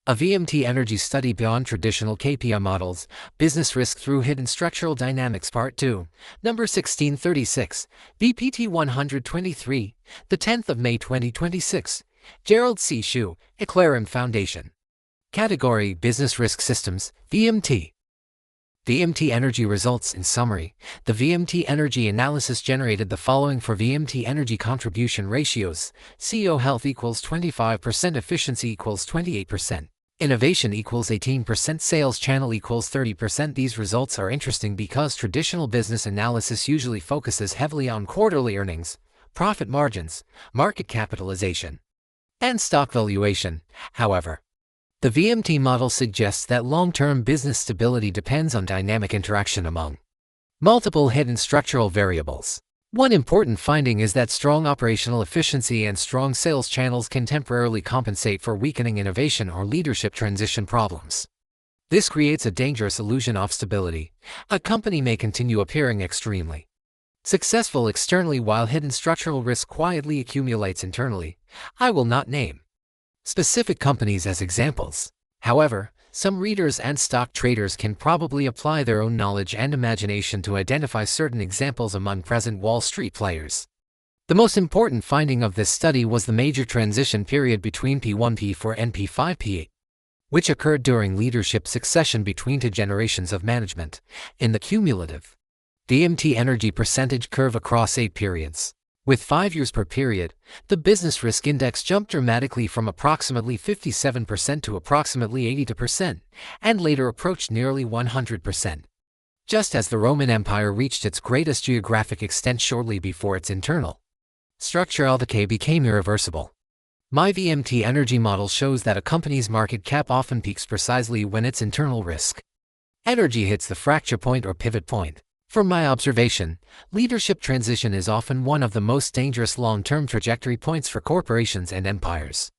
A VMT energy study beyond traditional KPI models, Business Risk Through Hidden Structural Dynamics Part 2, number 1636, BPT 123, the 10th of May 2026, Gerald C. EclaireMD Foundation. Category Business Risk Systems, VMT. VMT energy results. In summary, the VMT energy analysis generated the following for VMT energy contribution ratios: CEO health equals 25%, efficiency equals 28%, innovation equals 18%, sales channel equals 30%. These results are interesting because traditional business analysis usually focuses heavily on quarterly earnings, profit margins, market capitalization, and stock valuation. However, the VMT model suggests that long-term business stability depends on dynamic interaction among multiple hidden structural variables. One important finding is that strong operational efficiency and strong sales channels can temporarily compensate for weakening innovation or leadership transition problems. This creates a dangerous illusion of stability. A company may continue appearing extremely successful externally while hidden structural risk quietly accumulates internally. I will not name specific companies as examples. However, some readers and stock traders can probably apply their own knowledge and imagination to identify certain examples among present Wall Street players. The most important finding of this study was the major transition period between P1, P4, and P5, P8, which occurred during leadership succession between two generations of management, in the cumulative VMT energy percentage curve across 8 periods. With 5 years per period, the business risk index jumped dramatically from approximately 57% to approximately 82%, and later approached nearly 100%. Just as the Roman Empire reached its greatest geographic extent shortly before its internal structural decay became irreversible. My VMT energy model shows that a company's market cap often peaks precisely when its internal risk energy hits the fracture point or pivot point. From my observation, leadership transition is often one of the most dangerous long-term trajectory points for corporations and empires.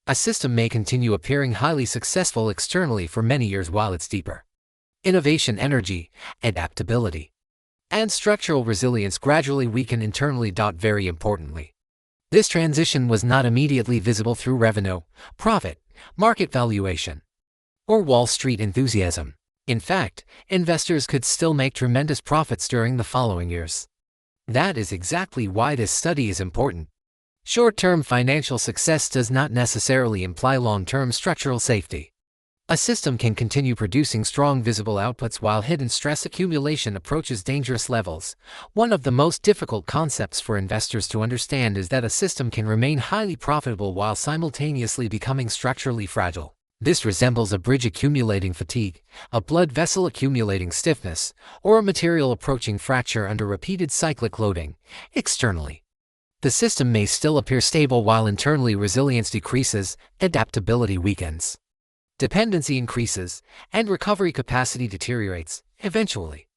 A system may continue appearing highly successful externally for many years while its deeper innovation energy, adaptability, and structural resilience gradually weaken internally. Very importantly, this transition was not immediately visible through revenue, profit, market valuation, or Wall Street enthusiasm. In fact, investors could still make tremendous profits during the following years. That is exactly why this study is important. Short-term financial success does not necessarily imply long-term structural safety. A system can continue producing strong visible outputs while hidden stress accumulation approaches dangerous levels. One of the most difficult concepts for investors to understand is that a system can remain highly profitable while simultaneously becoming structurally fragile. This resembles a bridge accumulating fatigue, a blood vessel accumulating stiffness, or a material approaching fracture under repeated cyclic loading. Externally, the system may still appear stable while internally resilience decreases, adaptability weakens, dependency increases, and recovery capacity deteriorates. Eventually,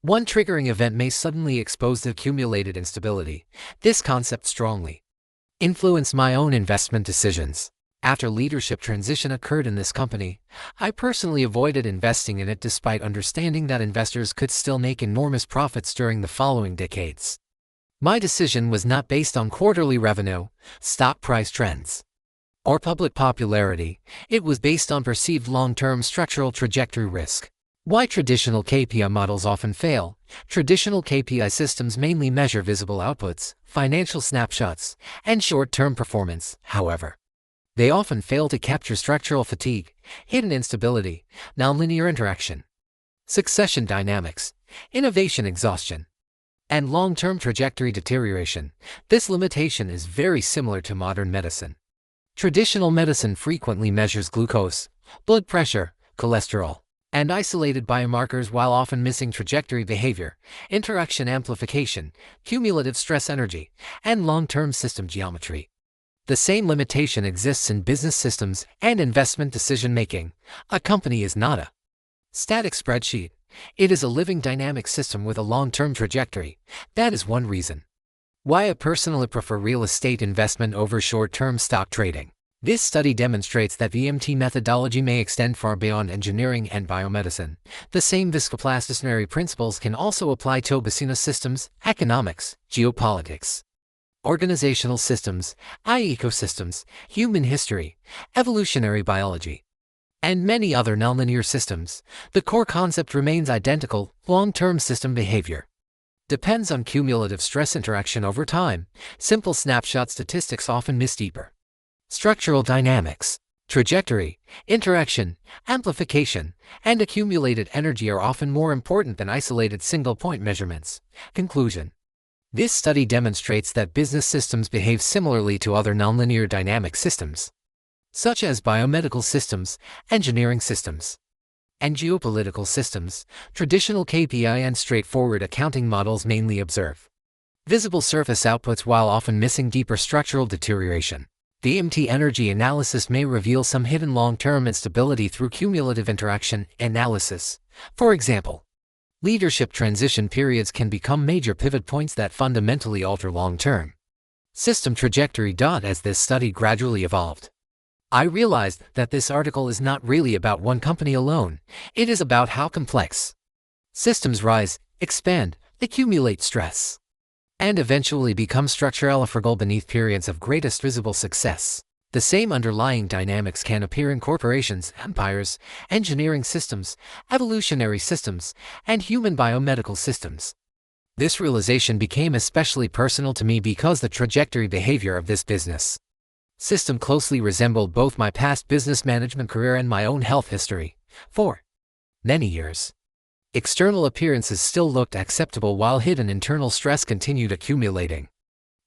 one triggering event may suddenly expose the accumulated instability. This concept strongly influenced my own investment decisions. After leadership transition occurred in this company, I personally avoided investing in it despite understanding that investors could still make enormous profits during the following decades. My decision was not based on quarterly revenue, stock price trends, or public popularity. It was based on perceived long-term structural trajectory risk. Why traditional KPI models often fail? Traditional KPI systems mainly measure visible outputs, financial snapshots, and short-term performance. However, they often fail to capture structural fatigue, hidden instability, nonlinear interaction, succession dynamics, innovation exhaustion, and long-term trajectory deterioration. This limitation is very similar to modern medicine. Traditional medicine frequently measures glucose, blood pressure, cholesterol, and isolated biomarkers while often missing trajectory behavior, interaction amplification, cumulative stress energy, and long-term system geometry. The same limitation exists in business systems and investment decision-making. A company is not a static spreadsheet. It is a living dynamic system with a long-term trajectory. That is one reason why I personally prefer real estate investment over short-term stock trading. This study demonstrates that VMT methodology may extend far beyond engineering and biomedicine. The same viscoplastic principles can also apply to business systems, economics, geopolitics, organizational systems, ecosystems, human history, evolutionary biology, and many other nonlinear systems, the core concept remains identical: long-term system behavior depends on cumulative stress interaction over time. Simple snapshot statistics often miss deeper structural dynamics. Trajectory, interaction, amplification, and accumulated energy are often more important than isolated single-point measurements. Conclusion. This study demonstrates that business systems behave similarly to other nonlinear dynamic systems, such as biomedical systems, engineering systems, and geopolitical systems. Traditional KPI and straightforward accounting models mainly observe visible surface outputs while often missing deeper structural deterioration. DMT energy analysis may reveal some hidden long-term instability through cumulative interaction analysis. For example, leadership transition periods can become major pivot points that fundamentally alter long-term system trajectory. As this study gradually evolved, I realized that this article is not really about one company alone. It is about how complex systems rise, expand, accumulate stress, and eventually become structurally fragile beneath periods of greatest visible success. The same underlying dynamics can appear in corporations, empires, engineering systems, evolutionary systems, and human biomedical systems. This realization became especially personal to me because the trajectory behavior of this business system closely resembled both my past business management career and my own health history. For many years, external appearances still looked acceptable while hidden internal stress continued accumulating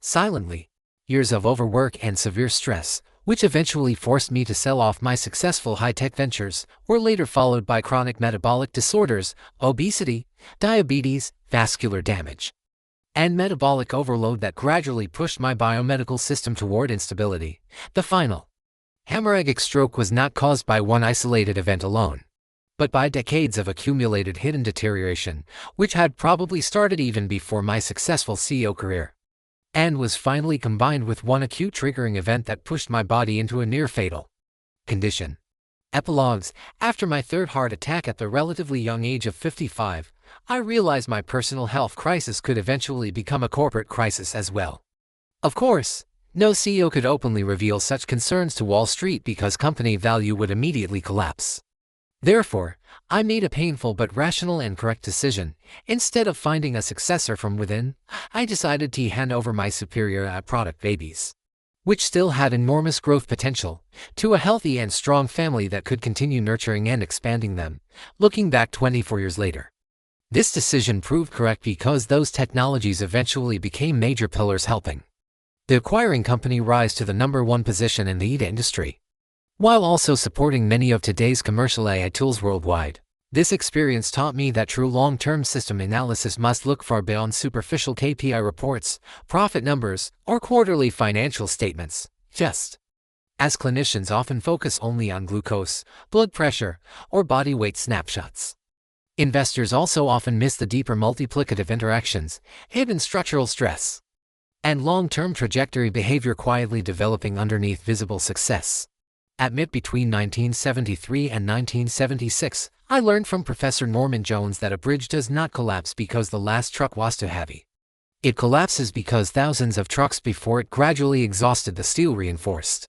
silently. Years of overwork and severe stress, which eventually forced me to sell off my successful high-tech ventures, were later followed by chronic metabolic disorders, obesity, diabetes, vascular damage, and metabolic overload that gradually pushed my biomedical system toward instability. The final hemorrhagic stroke was not caused by one isolated event alone, but by decades of accumulated hidden deterioration, which had probably started even before my successful CEO career, and was finally combined with one acute triggering event that pushed my body into a near-fatal condition. Epilogues. After my third heart attack at the relatively young age of 55, I realized my personal health crisis could eventually become a corporate crisis as well. Of course, no CEO could openly reveal such concerns to Wall Street because company value would immediately collapse. Therefore, I made a painful but rational and correct decision. Instead of finding a successor from within, I decided to hand over my superior product babies, which still had enormous growth potential, to a healthy and strong family that could continue nurturing and expanding them. Looking back 24 years later, this decision proved correct because those technologies eventually became major pillars helping the acquiring company rise to the #1 position in the IT industry, while also supporting many of today's commercial AI tools worldwide. This experience taught me that true long-term system analysis must look far beyond superficial KPI reports, profit numbers, or quarterly financial statements. Just as clinicians often focus only on glucose, blood pressure, or body weight snapshots, investors also often miss the deeper multiplicative interactions, hidden structural stress, and long-term trajectory behavior quietly developing underneath visible success. At MIT between 1973 and 1976, I learned from Professor Norman Jones that a bridge does not collapse because the last truck was too heavy. It collapses because thousands of trucks before it gradually exhausted the steel-reinforced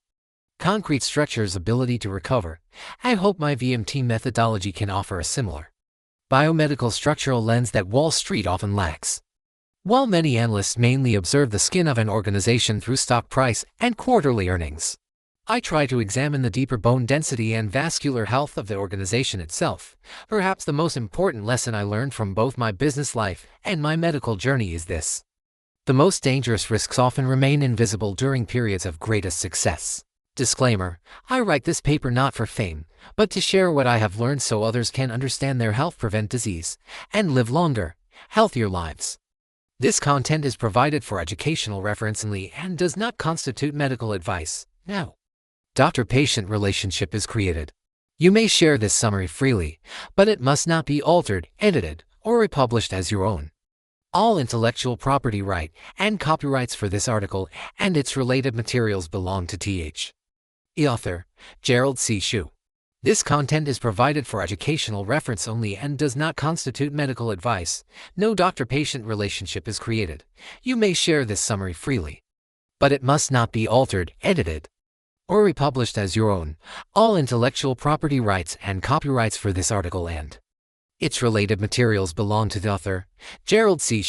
concrete structure's ability to recover. I hope my VMT methodology can offer a similar biomedical structural lens that Wall Street often lacks. While many analysts mainly observe the skin of an organization through stock price and quarterly earnings, I try to examine the deeper bone density and vascular health of the organization itself. Perhaps the most important lesson I learned from both my business life and my medical journey is this: the most dangerous risks often remain invisible during periods of greatest success. Disclaimer: I write this paper not for fame, but to share what I have learned so others can understand their health, prevent disease, and live longer, healthier lives. This content is provided for educational reference only and does not constitute medical advice. Now, doctor-patient relationship is created. You may share this summary freely, but it must not be altered, edited, or republished as your own. All intellectual property right and copyrights for this article and its related materials belong to Th. Author, Gerald C. This content is provided for educational reference only and does not constitute medical advice. No doctor-patient relationship is created. You may share this summary freely, but it must not be altered, edited, or republished as your own. All intellectual property rights and copyrights for this article and its related materials belong to the author, Gerald C.